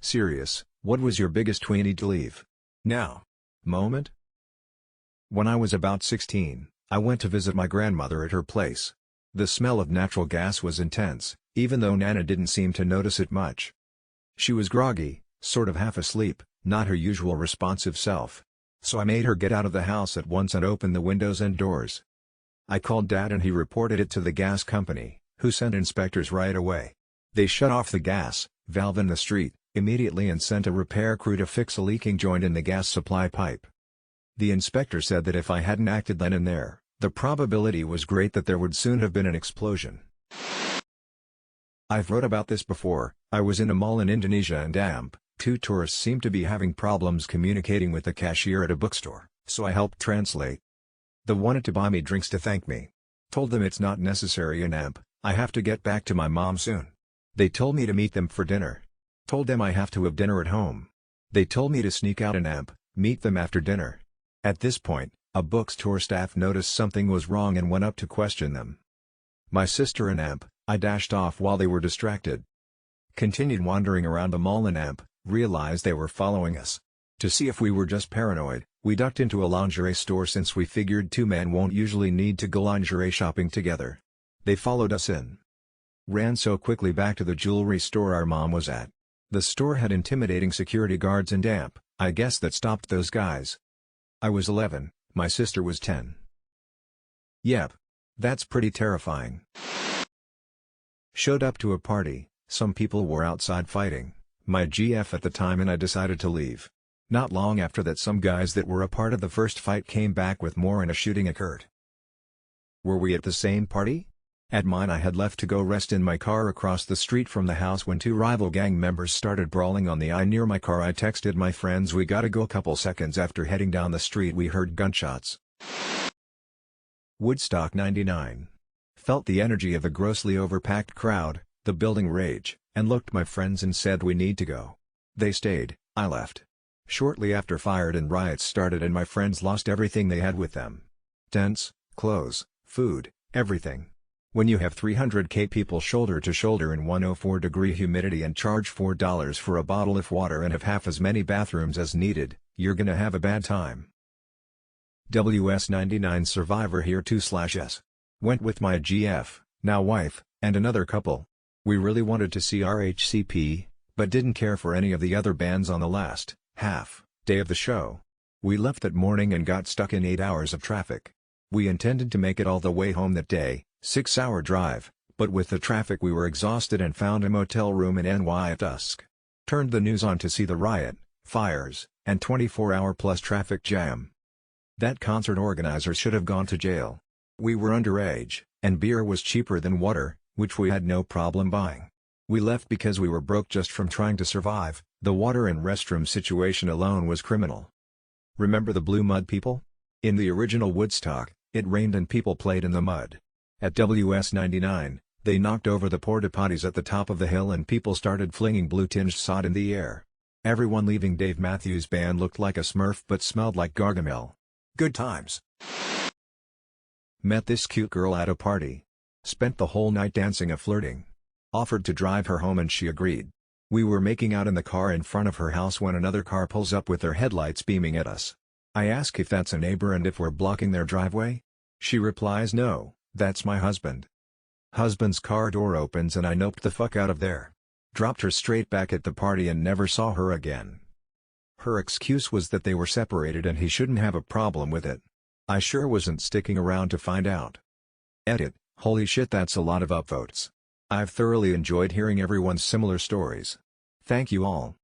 Serious, what was your biggest we need to leave now moment? When I was about 16, I went to visit my grandmother at her place. The smell of natural gas was intense, even though Nana didn't seem to notice it much. She was groggy, sort of half asleep, not her usual responsive self. So I made her get out of the house at once and open the windows and doors. I called Dad and he reported it to the gas company, who sent inspectors right away. They shut off the gas valve in the street immediately and sent a repair crew to fix a leaking joint in the gas supply pipe. The inspector said that if I hadn't acted then and there, the probability was great that there would soon have been an explosion. I've wrote about this before. I was in a mall in Indonesia and two tourists seemed to be having problems communicating with the cashier at a bookstore, so I helped translate. They wanted to buy me drinks to thank me. Told them it's not necessary in I have to get back to my mom soon. They told me to meet them for dinner. Told them I have to have dinner at home. They told me to sneak out and meet them after dinner. At this point, a bookstore staff noticed something was wrong and went up to question them. My sister and I dashed off while they were distracted. Continued wandering around the mall and realized they were following us. To see if we were just paranoid, we ducked into a lingerie store since we figured two men won't usually need to go lingerie shopping together. They followed us in. Ran so quickly back to the jewelry store our mom was at. The store had intimidating security guards and I guess that stopped those guys. I was 11, my sister was 10. Yep. That's pretty terrifying. Showed up to a party, some people were outside fighting, my GF at the time and I decided to leave. Not long after that some guys that were a part of the first fight came back with more and a shooting occurred. Were we at the same party? At mine I had left to go rest in my car across the street from the house when two rival gang members started brawling on the I near my car. I texted my friends we gotta go. Couple seconds after heading down the street we heard gunshots. Woodstock 99. Felt the energy of a grossly overpacked crowd, the building rage, and looked my friends and said we need to go. They stayed, I left. Shortly after fired and riots started and my friends lost everything they had with them. Tents, clothes, food, everything. When you have 300k people shoulder to shoulder in 104-degree humidity and charge $4 for a bottle of water and have half as many bathrooms as needed, you're gonna have a bad time. WS99 survivor here 2/S. Went with my GF, now wife, and another couple. We really wanted to see RHCP, but didn't care for any of the other bands on the last day of the show. We left that morning and got stuck in 8 hours of traffic. We intended to make it all the way home that day, 6-hour drive, but with the traffic we were exhausted and found a motel room in NY at dusk. Turned the news on to see the riot, fires, and 24-hour-plus traffic jam. That concert organizer should have gone to jail. We were underage, and beer was cheaper than water, which we had no problem buying. We left because we were broke just from trying to survive. The water and restroom situation alone was criminal. Remember the Blue Mud people? In the original Woodstock, it rained and people played in the mud. At WS99, they knocked over the porta potties at the top of the hill and people started flinging blue-tinged sod in the air. Everyone leaving Dave Matthews Band looked like a Smurf but smelled like Gargamel. Good times. Met this cute girl at a party. Spent the whole night dancing and flirting. Offered to drive her home and she agreed. We were making out in the car in front of her house when another car pulls up with their headlights beaming at us. I ask if that's a neighbor and if we're blocking their driveway. She replies no, that's my husband. Husband's car door opens and I noped the fuck out of there. Dropped her straight back at the party and never saw her again. Her excuse was that they were separated and he shouldn't have a problem with it. I sure wasn't sticking around to find out. Edit, holy shit, that's a lot of upvotes. I've thoroughly enjoyed hearing everyone's similar stories. Thank you all.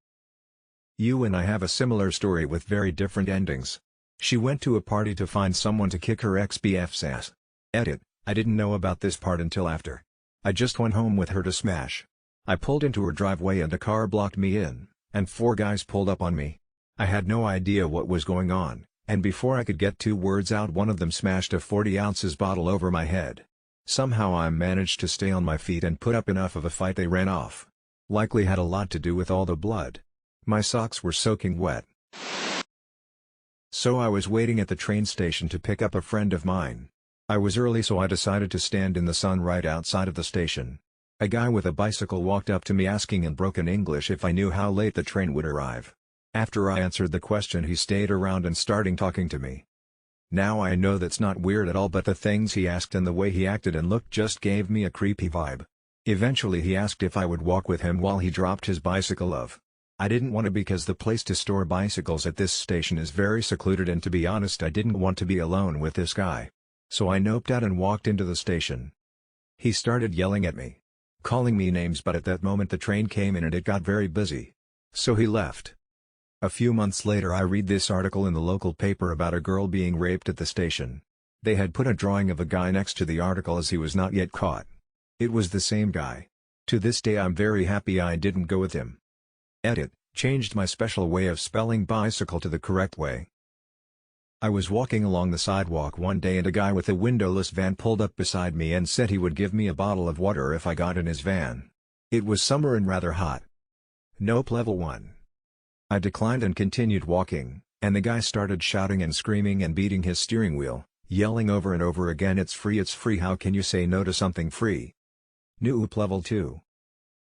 You and I have a similar story with very different endings. She went to a party to find someone to kick her ex-BF's ass. Edit, I didn't know about this part until after. I just went home with her to smash. I pulled into her driveway and a car blocked me in, and 4 guys pulled up on me. I had no idea what was going on, and before I could get 2 words out one of them smashed a 40 ounces bottle over my head. Somehow I managed to stay on my feet and put up enough of a fight they ran off. Likely had a lot to do with all the blood. My socks were soaking wet. So I was waiting at the train station to pick up a friend of mine. I was early so I decided to stand in the sun right outside of the station. A guy with a bicycle walked up to me asking in broken English if I knew how late the train would arrive. After I answered the question, he stayed around and started talking to me. Now I know that's not weird at all, but the things he asked and the way he acted and looked just gave me a creepy vibe. Eventually he asked if I would walk with him while he dropped his bicycle off. I didn't want to because the place to store bicycles at this station is very secluded, and to be honest I didn't want to be alone with this guy. So I noped out and walked into the station. He started yelling at me, calling me names, but at that moment the train came in and it got very busy. So he left. A few months later I read this article in the local paper about a girl being raped at the station. They had put a drawing of a guy next to the article as he was not yet caught. It was the same guy. To this day I'm very happy I didn't go with him. Edit, changed my special way of spelling bicycle to the correct way. I was walking along the sidewalk one day and a guy with a windowless van pulled up beside me and said he would give me a bottle of water if I got in his van. It was summer and rather hot. Nope, level 1. I declined and continued walking, and the guy started shouting and screaming and beating his steering wheel, yelling over and over again, it's free, how can you say no to something free? Nope, level 2.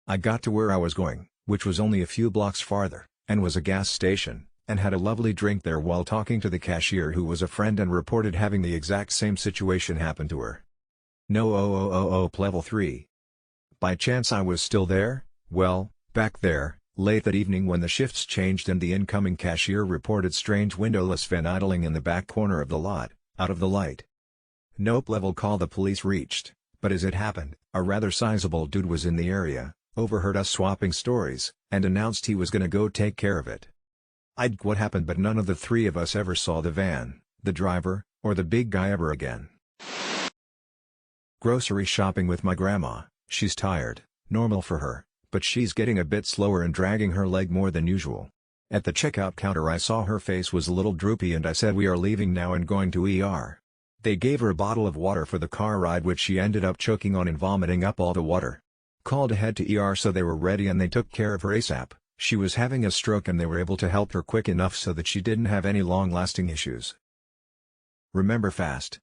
I got to where I was going, which was only a few blocks farther, and was a gas station, and had a lovely drink there while talking to the cashier, who was a friend and reported having the exact same situation happen to her. No, level 3. By chance I was still there, well, back there, late that evening when the shifts changed and the incoming cashier reported strange windowless van idling in the back corner of the lot, out of the light. Nope, level call the police reached, but as it happened, a rather sizable dude was in the area, overheard us swapping stories, and announced he was gonna go take care of it. I'd what happened, but none of the three of us ever saw the van, the driver, or the big guy ever again. Grocery shopping with my grandma. She's tired, normal for her, but she's getting a bit slower and dragging her leg more than usual. At the checkout counter I saw her face was a little droopy and I said we are leaving now and going to ER. They gave her a bottle of water for the car ride, which she ended up choking on and vomiting up all the water. Called ahead to ER, so they were ready and they took care of her ASAP. She was having a stroke and they were able to help her quick enough so that she didn't have any long-lasting issues. Remember fast.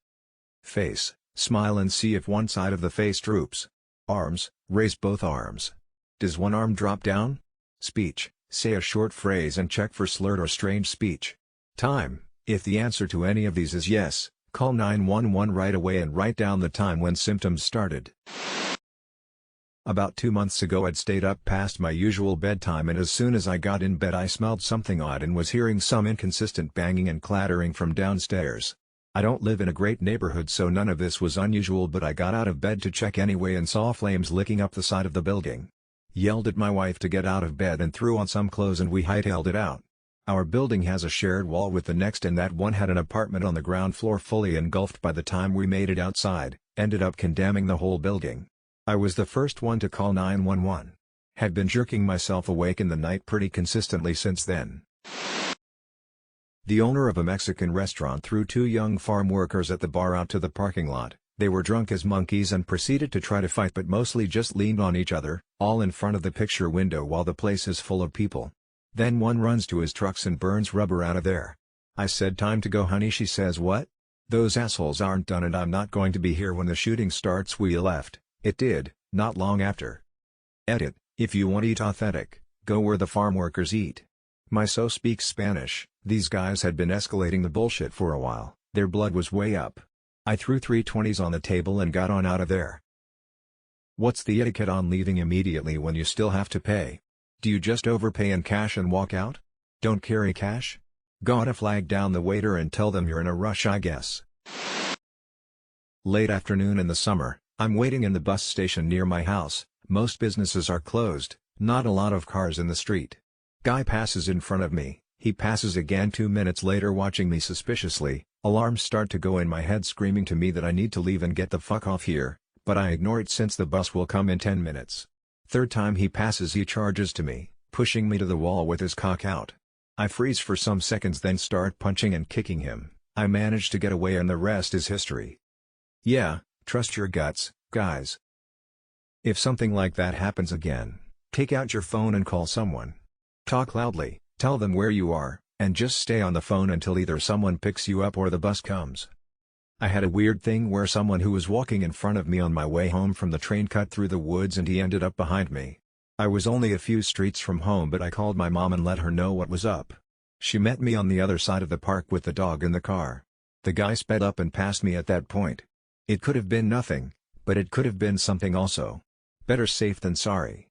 Face, smile and see if one side of the face droops. Arms, raise both arms. Does one arm drop down? Speech, say a short phrase and check for slurred or strange speech. Time, if the answer to any of these is yes, call 911 right away and write down the time when symptoms started. About 2 months ago I'd stayed up past my usual bedtime, and as soon as I got in bed I smelled something odd and was hearing some inconsistent banging and clattering from downstairs. I don't live in a great neighborhood so none of this was unusual, but I got out of bed to check anyway and saw flames licking up the side of the building. Yelled at my wife to get out of bed and threw on some clothes and we hightailed it out. Our building has a shared wall with the next, and that one had an apartment on the ground floor fully engulfed. By the time we made it outside, ended up condemning the whole building. I was the first one to call 911. Had been jerking myself awake in the night pretty consistently since then. The owner of a Mexican restaurant threw 2 young farm workers at the bar out to the parking lot. They were drunk as monkeys and proceeded to try to fight, but mostly just leaned on each other, all in front of the picture window while the place is full of people. Then one runs to his trucks and burns rubber out of there. I said, "Time to go, honey." She says, "What? Those assholes aren't done and I'm not going to be here when the shooting starts." We left. It did, not long after. Edit, if you want to eat authentic, go where the farm workers eat. My so speaks Spanish. These guys had been escalating the bullshit for a while, their blood was way up. I threw 3 20s on the table and got on out of there. What's the etiquette on leaving immediately when you still have to pay? Do you just overpay in cash and walk out? Don't carry cash? Gotta flag down the waiter and tell them you're in a rush, I guess. Late afternoon in the summer, I'm waiting in the bus station near my house. Most businesses are closed, not a lot of cars in the street. Guy passes in front of me, he passes again 2 minutes later watching me suspiciously. Alarms start to go in my head screaming to me that I need to leave and get the fuck off here, but I ignore it since the bus will come in 10 minutes. Third time he passes he charges to me, pushing me to the wall with his cock out. I freeze for some seconds then start punching and kicking him. I manage to get away and the rest is history. Yeah, trust your guts, guys. If something like that happens again, take out your phone and call someone. Talk loudly, tell them where you are, and just stay on the phone until either someone picks you up or the bus comes. I had a weird thing where someone who was walking in front of me on my way home from the train cut through the woods and he ended up behind me. I was only a few streets from home, but I called my mom and let her know what was up. She met me on the other side of the park with the dog in the car. The guy sped up and passed me at that point. It could have been nothing, but it could have been something also. Better safe than sorry.